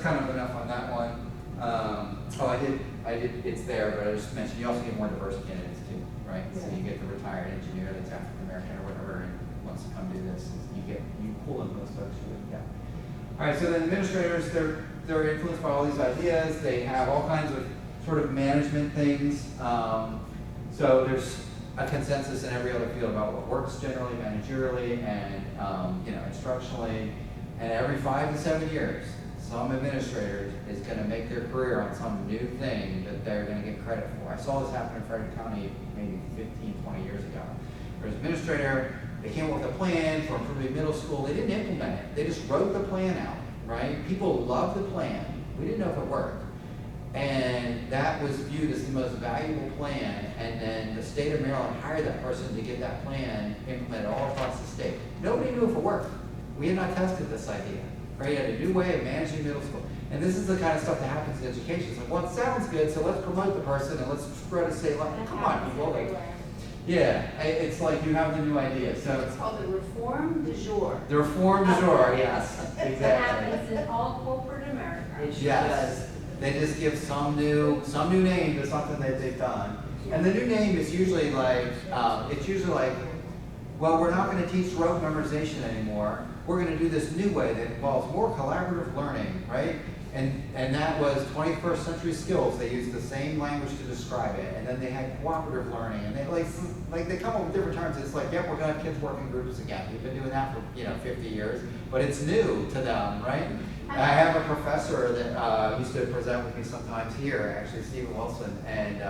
kind of enough on that one. Oh, I did, it's there, but I just mentioned, you also get more diverse candidates too, right? So you get the retired engineer that's African American or whatever, and wants to come do this, you pull in those folks you wouldn't get. All right, so then administrators, they're influenced by all these ideas. They have all kinds of sort of management things. So there's a consensus in every other field about what works generally, managerially, and instructionally. And every 5 to 7 years, some administrator is going to make their career on some new thing that they're going to get credit for. I saw this happen in Frederick County maybe 15, 20 years ago. There was an administrator, they came up with a plan for improving middle school. They didn't implement it. They just wrote the plan out, right? People loved the plan. We didn't know if it worked. And that was viewed as the most valuable plan. And then the state of Maryland hired that person to get that plan implemented all across the state. Nobody knew if it worked. We had not tested this idea. Right? You had a new way of managing middle school. And this is the kind of stuff that happens in education. It's like, well, it sounds good, so let's promote the person and let's spread a say, like, come on, people. Like, yeah, it's like you have the new idea. So it's called the reform du jour. The reform du jour, yes, That exactly. happens in all corporate America. Yes, they just give some new name to something that they've done, and the new name is usually like well, we're not going to teach rote memorization anymore. We're going to do this new way that involves more collaborative learning, right? And that was 21st century skills. They used the same language to describe it, and then they had cooperative learning, and they like they come up with different terms. It's like, yep, we're going to have kids working groups again. We've been doing that for 50 years, but it's new to them, right? I have a professor that used to present with me sometimes here, actually, Stephen Wilson, and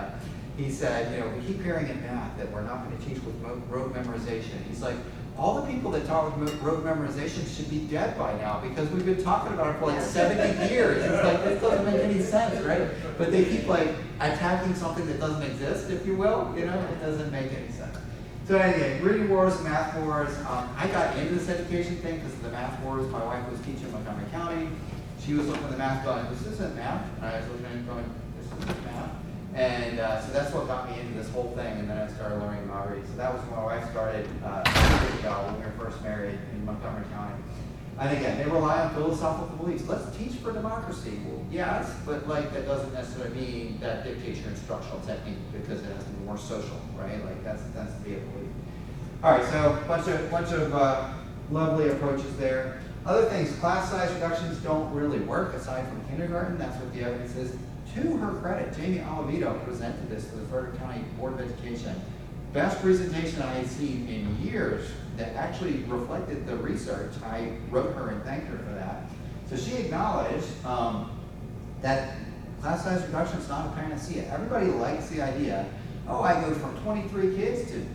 he said, we keep hearing in math that we're not going to teach with rote memorization. He's like, all the people that taught with rote memorization should be dead by now because we've been talking about it for like 70 years. It's like, this doesn't make any sense, right? But they keep like attacking something that doesn't exist, if you will. It doesn't make any sense. So anyway, reading wars, math wars. I got into this education thing because of the math wars. My wife was teaching in Montgomery County. She was looking at the math going, this isn't math. And I was looking at it going, this isn't math. And so that's what got me into this whole thing, and then I started learning Maori. So that was when my wife started 2 years ago when we were first married in Montgomery County. And again, they rely on philosophical beliefs. Let's teach for democracy. Well, yes, but that doesn't necessarily mean that dictates your instructional technique because it has to be more social, right? Like that tends to be a belief. All right, so bunch of lovely approaches there. Other things, class size reductions don't really work aside from kindergarten. That's what the evidence is. To her credit, Jamie Oliveto presented this to the Frederick County Board of Education. Best presentation I had seen in years that actually reflected the research. I wrote her and thanked her for that. So she acknowledged that class size reduction is not a panacea. Everybody likes the idea, I go from 23 kids to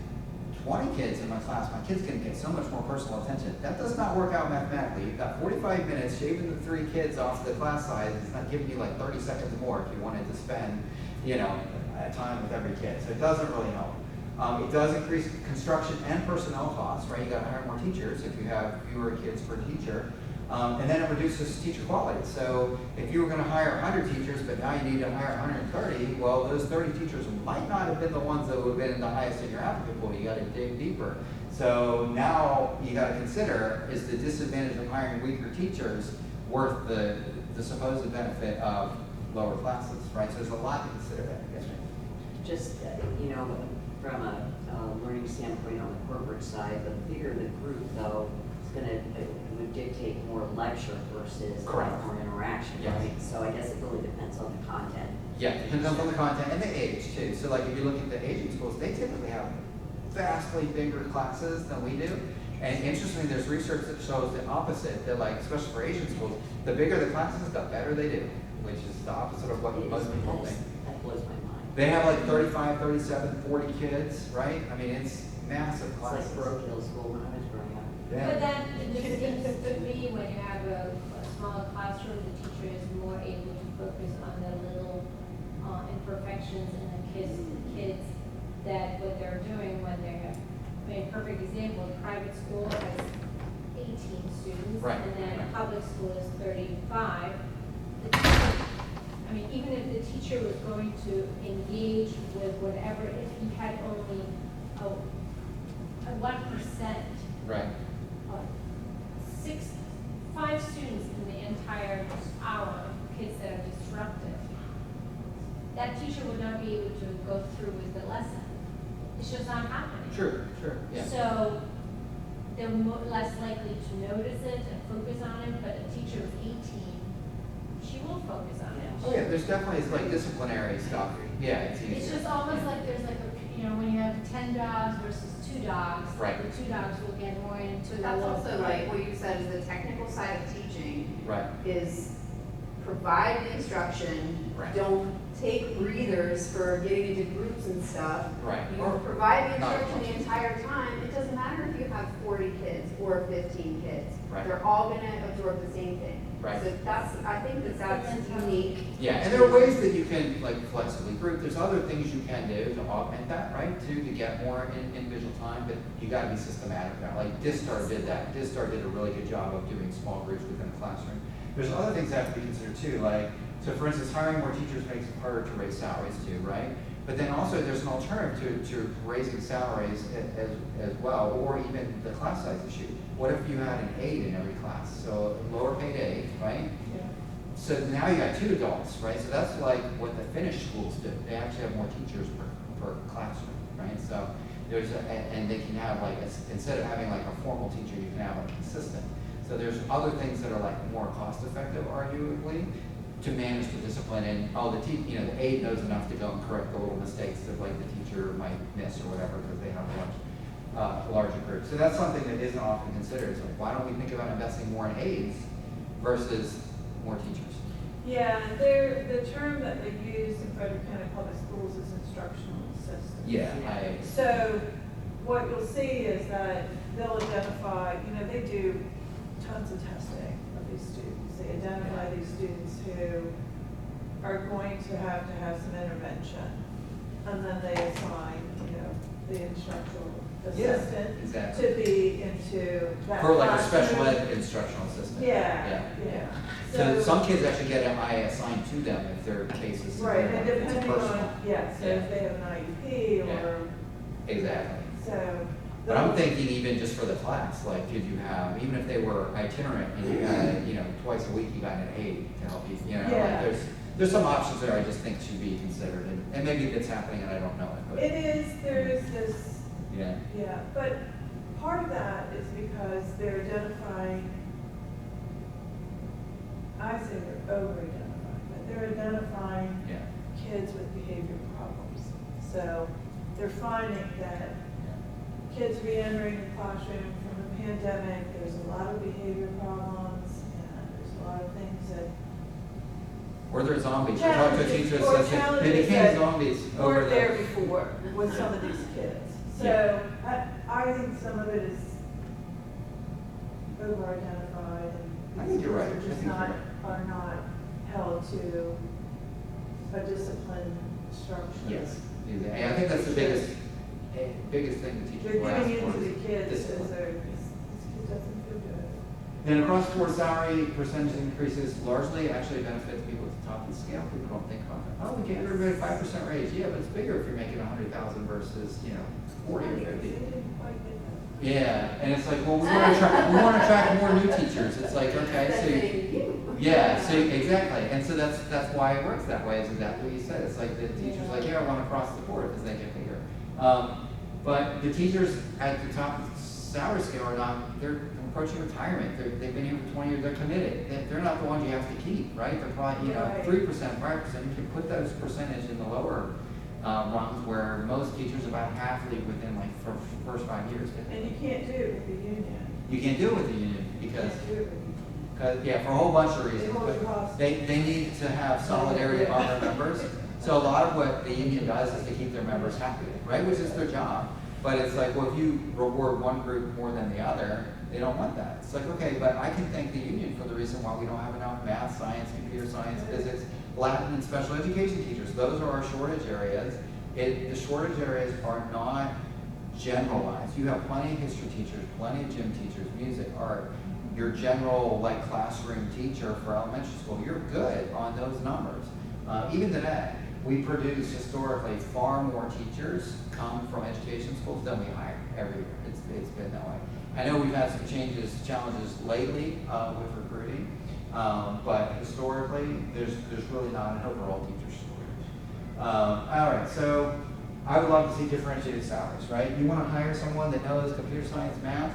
20 kids in my class, my kid's going to get so much more personal attention. That does not work out mathematically. You've got 45 minutes, shaving the 3 kids off the class size. It's not giving you like 30 seconds more if you wanted to spend, time with every kid. So it doesn't really help. It does increase construction and personnel costs, right? You got to hire more teachers if you have fewer kids per teacher. And then it reduces teacher quality. So if you were going to hire 100 teachers, but now you need to hire 130, well, those 30 teachers might not have been the ones that would have been the highest in your applicant pool. You got to dig deeper. So now you got to consider, is the disadvantage of hiring weaker teachers worth the supposed benefit of lower classes, right? So there's a lot to consider there. Yes, ma'am. Just, from a learning standpoint on the corporate side, the bigger the group, though, it would dictate more lecture versus more interaction, yes. Right? So I guess it really depends on the content. Yeah, it depends on the content and the age too. So if you look at the Asian schools, they typically have vastly bigger classes than we do. And interestingly, there's research that shows the opposite, that especially for Asian schools, the bigger the classes, the better they do, which is the opposite of what most people think. That blows my mind. They have 35, 37, 40 kids, right? I mean, it's massive classes. It's like Brook Hill School when I was growing up. Yeah. But then it just seems to me when you have a smaller classroom, the teacher is more able to focus on the little imperfections in the kids that what they're doing when they're, perfect example, a private school has 18 students, right. And then a public school is 35. Even if the teacher was going to engage with whatever, if he had only a 1%, Right. 5 students in the entire hour that teacher would not be able to go through with the lesson. It's just not happening. Sure, yeah. So they're less likely to notice it and focus on it, but a teacher of 18, she will focus on it. Oh, yeah, there's definitely, it's like disciplinary stuff, yeah, it's easier. It's just almost like there's like a, when you have 10 dogs versus 2 dogs. Right. The 2 dogs will get more into. But that's also like what you said is the technical side of teaching Right, is provide the instruction. Right. Don't take breathers for getting into groups and stuff. right. You Or- provide the not instruction much. the entire time. It doesn't matter if you have 40 kids or 15 kids. Right. They're all gonna absorb the same thing. Right. So I think that's unique. Yeah, and there are ways that you can like flexibly group, there's other things you can do to augment that, right, too, to get more individual time, but you gotta be systematic about it. Like Distar did that, Distar did a really good job of doing small groups within the classroom. There's other things that have to be considered too, like, so for instance, hiring more teachers makes it harder to raise salaries too, right? But then also there's an alternative to raising salaries as well, or even the class size issue. What if you had an aide in every class, so lower paid aide, right? So now you got 2 adults, right? So that's like what the Finnish schools do. They actually have more teachers per classroom, right? So there's, and they can have like, instead of having like a formal teacher, you can have a consistent. So there's other things that are like more cost effective, arguably, to manage the discipline. And the aide knows enough to go and correct the little mistakes that like the teacher might miss or whatever because they have a larger group. So that's something that isn't often considered. So why don't we think about investing more in aides versus more teachers? Yeah, the term that they use in Frederick County Public Schools is instructional assistant. Yeah, So what you'll see is that they'll identify, they do tons of testing of these students. They identify these students who are going to have some intervention. And then they assign, the instructional assistant exactly. to be into that For like a special classroom. ed instructional assistant. Yeah. So some kids actually get an IA assigned to them if their case is severe. Right, and enough. It's depending personal. on, so if they have an IEP or, Exactly. so. But I'm thinking even just for the class, like could you have, even if they were itinerant and you had, twice a week you got an aide to help you, Yeah. like there's some options there I just think should be considered and maybe it's happening and I don't know it, but. It is, there is this, Yeah, but part of that is because they're identifying, I say they're over-identifying, but they're identifying yeah, kids with behavior problems. So they're finding that kids re-entering the classroom from the pandemic, there's a lot of behavior problems, and there's a lot of things that or they're zombies, I talked to a Challenges, teacher or that says they challenges became that zombies over weren't there the. before with some of these kids. So I think some of it is over-identified I and think these you're right. kids I are just think you're not, right. are not held to a disciplined structure. Yes, exactly. And I think that's the biggest thing the teachers They're will ask giving for into the is kids discipline. as this kid doesn't feel good. And across the board salary percentage increases largely actually benefit the people at the top of the scale. People don't think about that. Oh, we gave everybody a 5% raise. Yeah, but it's bigger if you're making 100,000 versus, 40 or 50. They didn't quite get that. Yeah, and it's like, well, we want to attract more new teachers. It's like, okay, so exactly, and so that's why it works that way. Is exactly what you said. It's like the teachers like, yeah, I want to cross the board because they get bigger. But the teachers at the top of the salary scale are not. They're approaching retirement. They've been here for 20 years. They're committed. They're not the ones you have to keep, right? They're probably 3%, 5%. You can put those percentage in the lower rungs where most teachers about half leave within like first 5 years. And you can't do it with the union. You can't do it with the union because. Can't do it with the union. For a whole bunch of reasons, hold but costs. they need to have solidarity among their members. So a lot of what the union does is to keep their members happy, right, which is their job. But it's like, well, if you reward one group more than the other, they don't want that. It's like, okay, but I can thank the union for the reason why we don't have enough math, science, computer science, physics, Latin, and special education teachers. Those are our shortage areas. The shortage areas are not generalized. You have plenty of history teachers, plenty of gym teachers, music, art. Your general classroom teacher for elementary school, you're good on those numbers. Even today, we produce historically far more teachers come from education schools than we hire every year. It's been that way. I know we've had some challenges lately with recruiting, but historically, there's really not an overall teacher shortage. All right, so I would love to see differentiated salaries, right? You want to hire someone that knows computer science, math,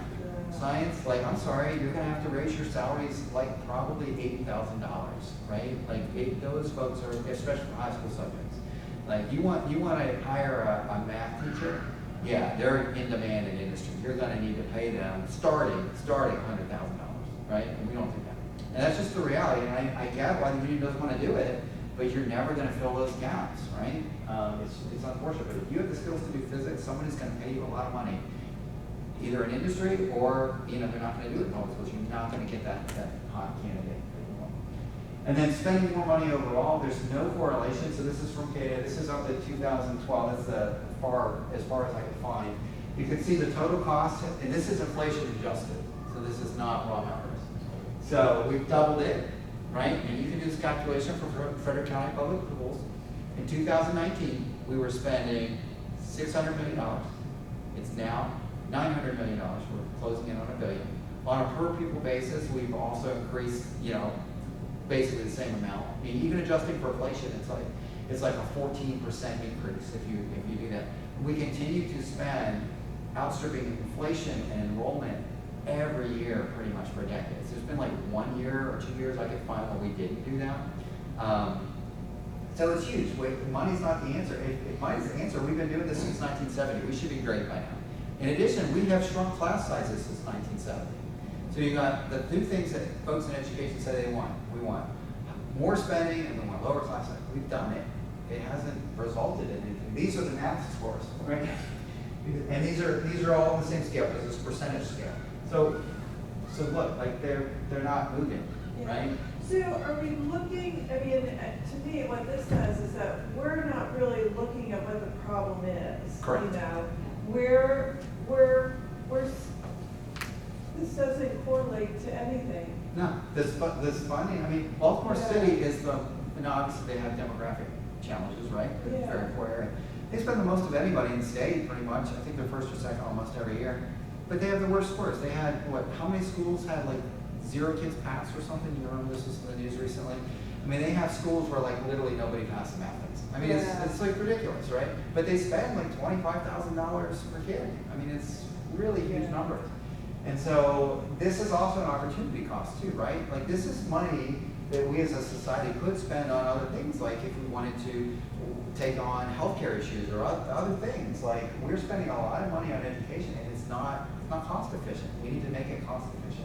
science, like, I'm sorry, you're gonna have to raise your salaries like probably $80,000, right? Like, those folks are, especially for high school subjects. Like, you want to hire a math teacher, yeah, they're in demand in industry. You're gonna need to pay them starting $100,000, right? And we don't do that. And that's just the reality, and I get why the union doesn't wanna do it, but you're never gonna fill those gaps, right? It's unfortunate, but if you have the skills to do physics, somebody's gonna pay you a lot of money, either in industry or, they're not gonna do it in public schools. You're not gonna get that hot candidate that you want. And then spending more money overall, there's no correlation. So this is from CADA, this is up to 2012, that's as far as I could find. You can see the total cost, and this is inflation adjusted, so this is not raw numbers. So we've doubled it, right? And you can do this calculation for Frederick County Public Schools. In 2019, we were spending $600 million. It's now $900 million. We're closing in on $1 billion. On a per pupil basis, we've also increased, basically the same amount. I mean, even adjusting for inflation, it's like a 14% increase if you do that. We continue to spend outstripping inflation and enrollment every year pretty much for decades. There's been like 1 year or 2 years I could find where we didn't do that. So it's huge. Money's not the answer. If money's the answer, we've been doing this since 1970. We should be great by now. In addition, we have shrunk class sizes since 1970. So you got the two things that folks in education say they want. We want more spending and we want lower class sizes. We've done it. It hasn't resulted in anything. These are the math scores, right? And these are all on the same scale. This is percentage scale. So look, like they're not moving, right? So are we looking, to me, what this says is that we're not really looking at what the problem is. Correct. This doesn't correlate to anything. No, this funding, Baltimore City is obviously they have demographic challenges, right? They're a very poor area. They spend the most of anybody in the state, pretty much. I think they're first or second almost every year. But they have the worst scores. They had, how many schools had like 0 kids pass or something? You remember this was in the news recently? They have schools where like literally nobody passed the math test. It's like ridiculous, right? But they spend like $25,000 per kid. It's really huge numbers. And so this is also an opportunity cost too, right? Like this is money that we as a society could spend on other things, like if we wanted to take on healthcare issues or other things. Like we're spending a lot of money on education and it's not cost efficient. We need to make it cost efficient.